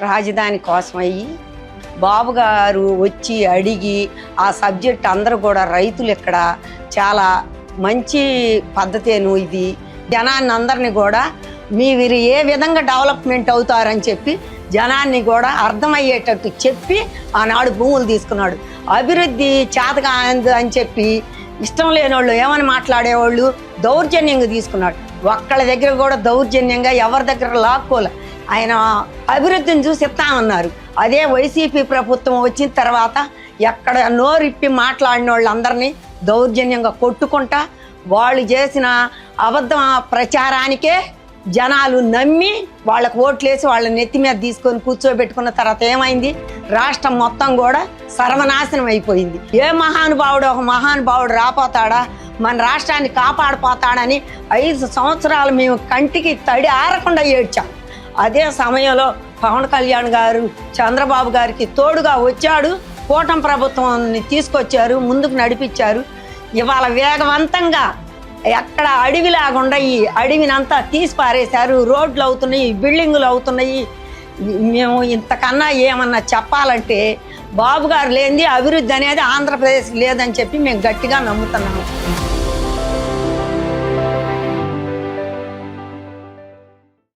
రాజధాని కోసం అయ్యి బాబు గారు వచ్చి అడిగి ఆ సబ్జెక్ట్ అందరూ కూడా రైతులు ఇక్కడ చాలా మంచి పద్ధతేను ఇది, జనాన్ని అందరినీ కూడా మీరు ఏ విధంగా డెవలప్మెంట్ అవుతారని చెప్పి జనాన్ని కూడా అర్థమయ్యేటట్టు చెప్పి ఆనాడు భూములు తీసుకున్నాడు. అభివృద్ధి చేతగా అని చెప్పి ఇష్టం లేని వాళ్ళు ఏమని మాట్లాడేవాళ్ళు దౌర్జన్యంగా తీసుకున్నాడు. ఒక్కళ్ళ దగ్గర కూడా దౌర్జన్యంగా ఎవరి దగ్గర లాక్కోలే. ఆయన అభివృద్ధిని చూసి ఇస్తామన్నారు. అదే వైసీపీ ప్రభుత్వం వచ్చిన తర్వాత ఎక్కడ నోరిప్పి మాట్లాడిన వాళ్ళందరినీ దౌర్జన్యంగా కొట్టుకుంటా వాళ్ళు చేసిన అబద్ధ ప్రచారానికే జనాలు నమ్మి వాళ్ళకు ఓట్లేసి వాళ్ళ నెత్తి మీద తీసుకొని కూర్చోబెట్టుకున్న తర్వాత ఏమైంది, రాష్ట్రం మొత్తం కూడా సర్వనాశనం అయిపోయింది. ఏ మహానుభావుడు ఒక మహానుభావుడు రాపోతాడా, మన రాష్ట్రాన్ని కాపాడిపోతాడని 5 సంవత్సరాలు మేము కంటికి తడి ఆరకుండా ఏడ్చాం. అదే సమయంలో పవన్ కళ్యాణ్ గారు చంద్రబాబు గారికి తోడుగా వచ్చాడు. కూటమి ప్రభుత్వాన్ని తీసుకొచ్చారు, ముందుకు నడిపించారు. ఇవాళ వేగవంతంగా ఎక్కడ అడవిలాగుండా ఈ అడవినంతా తీసి పారేశారు. రోడ్లు అవుతున్నాయి, బిల్డింగులు అవుతున్నాయి. మేము ఇంతకన్నా ఏమన్నా చెప్పాలంటే బాబు గారు లేనిది అభివృద్ధి అనేది ఆంధ్రప్రదేశ్ లేదని చెప్పి మేము గట్టిగా నమ్ముతున్నాము.